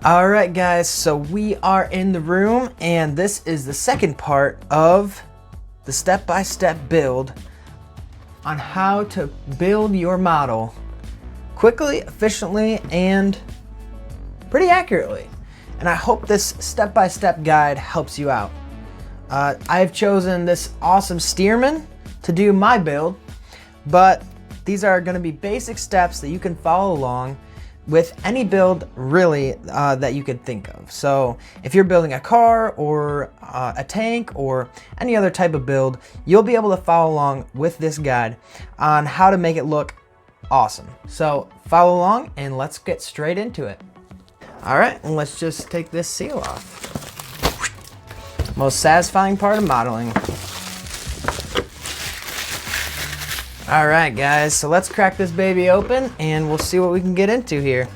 Alright guys, so we are in the room and this is the second part of the step-by-step build on how to build your model quickly, efficiently, and pretty accurately. And I hope this step-by-step guide helps you out. I've chosen this awesome steerman to do my build, but these are going to be basic steps that you can follow along with any build really that you could think of. So if you're building a car or a tank or any other type of build, you'll be able to follow along with this guide on how to make it look awesome. So follow along and let's get straight into it. All right, and let's just take this seal off. Most satisfying part of modeling. All right guys, so let's crack this baby open and we'll see what we can get into here.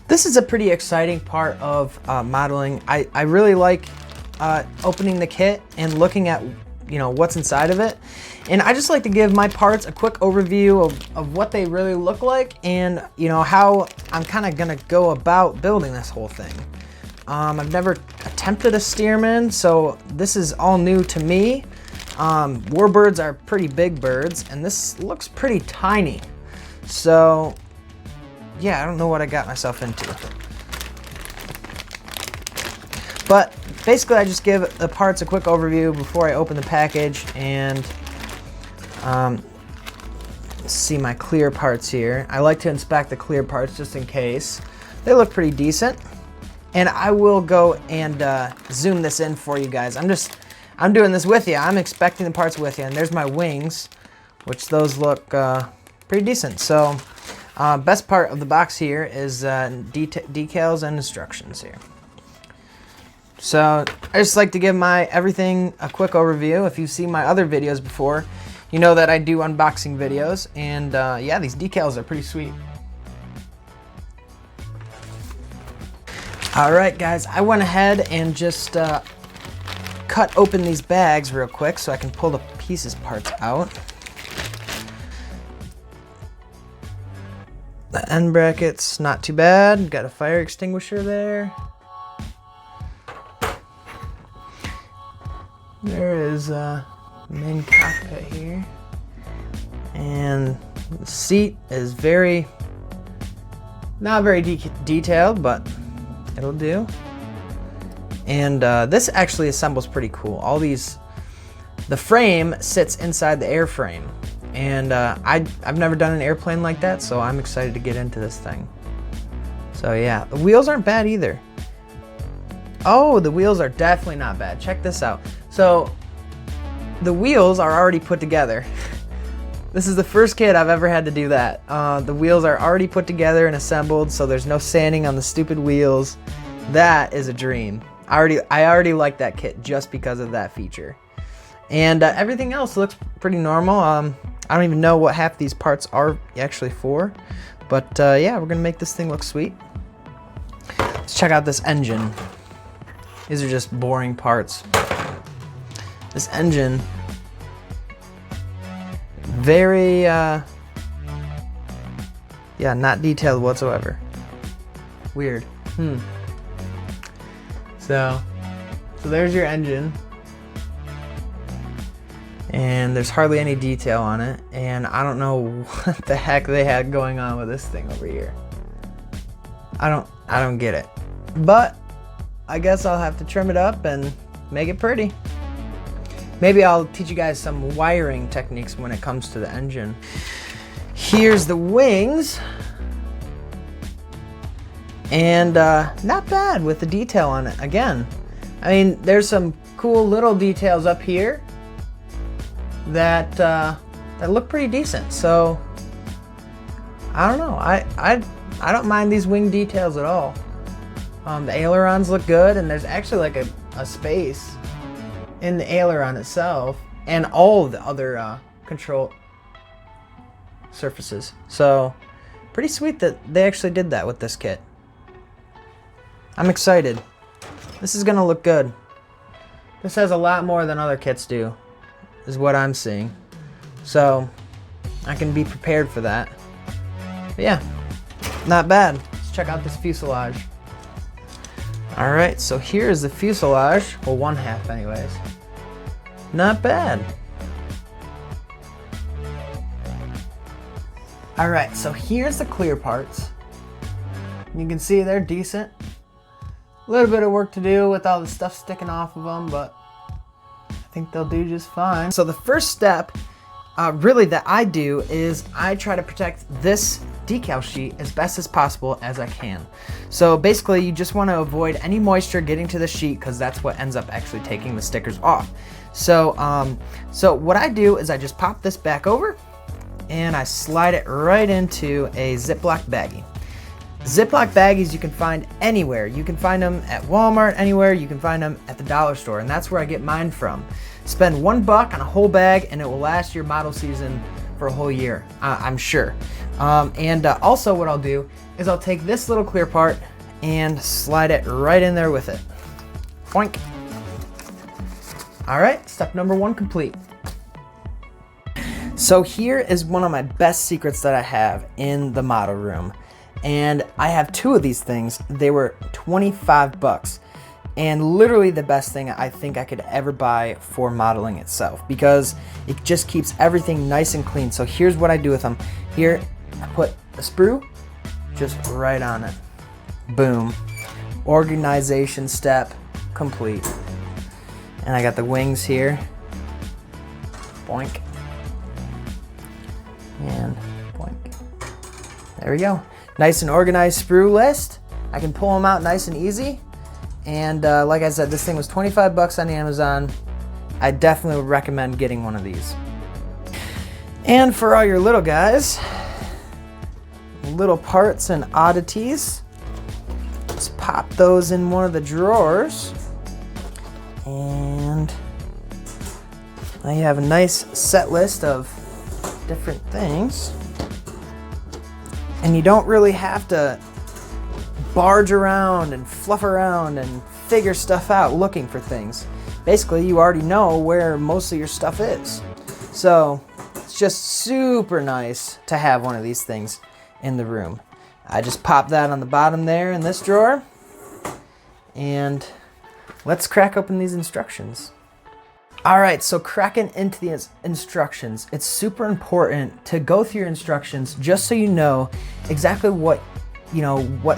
This is a pretty exciting part of modeling. I really like opening the kit and looking at what's inside of it. And I just like to give my parts a quick overview of what they really look like and how I'm kind of gonna go about building this whole thing. I've never attempted a steerman, so this is all new to me. Warbirds are pretty big birds, and this looks pretty tiny. So, yeah, I don't know what I got myself into. But basically, I just give the parts a quick overview before I open the package, and see my clear parts here. I like to inspect the clear parts just in case. They look pretty decent. And I will go and zoom this in for you guys. I'm doing this with you. I'm inspecting the parts with you. And there's my wings, which those look pretty decent. So best part of the box here is decals and instructions here. So I just like to give my everything a quick overview. If you've seen my other videos before, you know that I do unboxing videos. And yeah, these decals are pretty sweet. All right, guys, I went ahead and just cut open these bags real quick so I can pull the pieces parts out. The end bracket's not too bad. Got a fire extinguisher there. There is a main cockpit here. And the seat is not very detailed, but it'll do. And this actually assembles pretty cool. The frame sits inside the airframe. And I've never done an airplane like that, so I'm excited to get into this thing. So yeah, the wheels aren't bad either. Oh, the wheels are definitely not bad. Check this out. So the wheels are already put together. This is the first kit I've ever had to do that. The wheels are already put together and assembled, so there's no sanding on the stupid wheels. That is a dream. I already like that kit just because of that feature. And everything else looks pretty normal. I don't even know what half these parts are actually for. But yeah, we're gonna make this thing look sweet. Let's check out this engine. These are just boring parts. This engine, very, yeah, not detailed whatsoever. Weird. So there's your engine. And there's hardly any detail on it. And I don't know what the heck they had going on with this thing over here. I don't get it. But I guess I'll have to trim it up and make it pretty. Maybe I'll teach you guys some wiring techniques when it comes to the engine. Here's the wings. And not bad with the detail on it. Again, I mean, there's some cool little details up here that look pretty decent. So I don't know. I don't mind these wing details at all. The ailerons look good, and there's actually like a space in the aileron itself and all the other control surfaces. So pretty sweet that they actually did that with this kit. I'm excited. This is gonna look good. This has a lot more than other kits do, is what I'm seeing. So I can be prepared for that. But yeah, not bad. Let's check out this fuselage. All right, so here is the fuselage. Well, one half anyways. Not bad. All right, so here's the clear parts. You can see they're decent. A little bit of work to do with all the stuff sticking off of them, but I think they'll do just fine. So the first step really that I do is I try to protect this decal sheet as best as possible as I can. So basically you just want to avoid any moisture getting to the sheet because that's what ends up actually taking the stickers off. So so what I do is I just pop this back over and I slide it right into a Ziploc baggie. Ziploc baggies you can find anywhere. You can find them at Walmart, anywhere. You can find them at the dollar store, and that's where I get mine from. Spend $1 on a whole bag and it will last your model season for a whole year, I'm sure. Also what I'll do is I'll take this little clear part and slide it right in there with it. Boink. All right, step number 1 complete. So here is one of my best secrets that I have in the model room. And I have 2 of these things. They were 25 bucks. And literally the best thing I think I could ever buy for modeling itself, because it just keeps everything nice and clean. So here's what I do with them. Here, I put a sprue just right on it. Boom. Organization step complete. And I got the wings here. Boink. And boink. There we go. Nice and organized sprue list. I can pull them out nice and easy. And like I said, this thing was 25 bucks on Amazon. I definitely would recommend getting one of these. And for all your little guys, little parts and oddities, just pop those in one of the drawers. And now you have a nice set list of different things. And you don't really have to barge around and fluff around and figure stuff out looking for things. Basically, you already know where most of your stuff is. So it's just super nice to have one of these things in the room. I just pop that on the bottom there in this drawer. And let's crack open these instructions. All right, so cracking into the instructions, it's super important to go through your instructions just so you know exactly what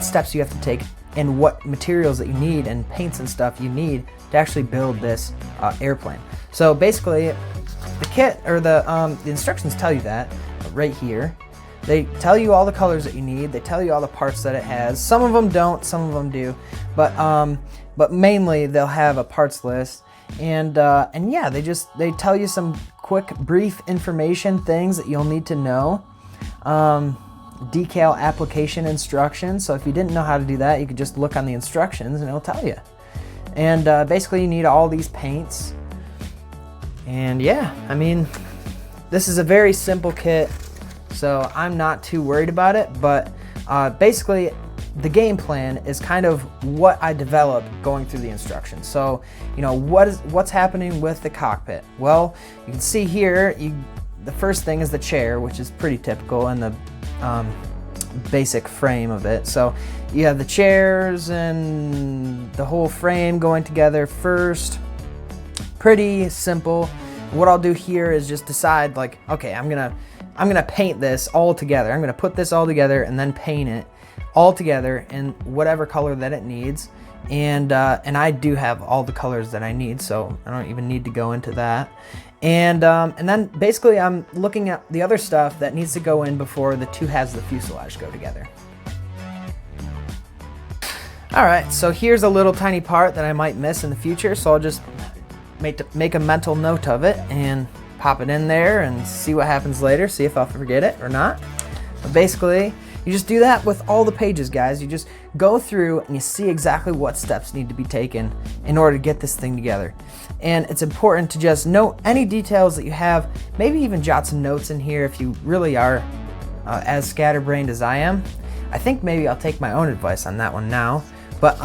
steps you have to take and what materials that you need and paints and stuff you need to actually build this airplane. So basically, the kit or the instructions tell you that right here. They tell you all the colors that you need. They tell you all the parts that it has. Some of them don't, some of them do, but mainly they'll have a parts list. And yeah, they tell you some quick, brief information, things that you'll need to know. Decal application instructions. So if you didn't know how to do that, you could just look on the instructions and it'll tell you. And basically you need all these paints. And yeah, I mean, this is a very simple kit, so I'm not too worried about it. But basically, the game plan is kind of what I developed going through the instructions. So, what's happening with the cockpit? Well, you can see here, the first thing is the chair, which is pretty typical in the basic frame of it. So you have the chairs and the whole frame going together first. Pretty simple. What I'll do here is just decide, like, okay, I'm gonna paint this all together. I'm gonna put this all together and then paint it all together in whatever color that it needs. And I do have all the colors that I need, so I don't even need to go into that. And then basically I'm looking at the other stuff that needs to go in before the 2 halves of the fuselage go together. All right, so here's a little tiny part that I might miss in the future, so I'll just make a mental note of it and pop it in there and see what happens later, see if I'll forget it or not. But basically, you just do that with all the pages, guys. You just go through and you see exactly what steps need to be taken in order to get this thing together. And it's important to just note any details that you have, maybe even jot some notes in here if you really are as scatterbrained as I am. I think maybe I'll take my own advice on that one now. But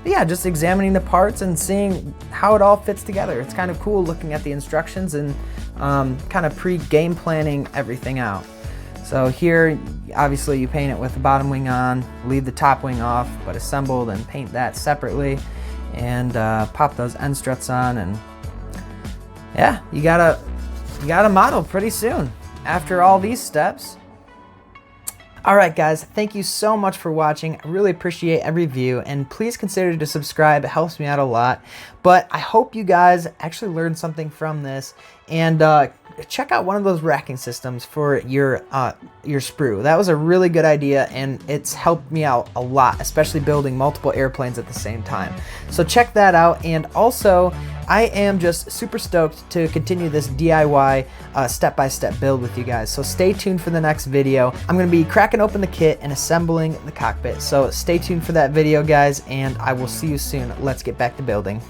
yeah, just examining the parts and seeing how it all fits together. It's kind of cool looking at the instructions and kind of pre-game planning everything out. So here, obviously you paint it with the bottom wing on, leave the top wing off, but assemble and paint that separately, and pop those end struts on, and yeah, you got a model pretty soon after all these steps. Alright guys, thank you so much for watching. I really appreciate every view, and please consider to subscribe. It helps me out a lot. But I hope you guys actually learned something from this, and check out one of those racking systems for your sprue. That was a really good idea, and it's helped me out a lot, especially building multiple airplanes at the same time. So check that out, and also I am just super stoked to continue this DIY step-by-step build with you guys. So stay tuned for the next video. I'm going to be cracking open the kit and assembling the cockpit. So stay tuned for that video, guys, and I will see you soon. Let's get back to building.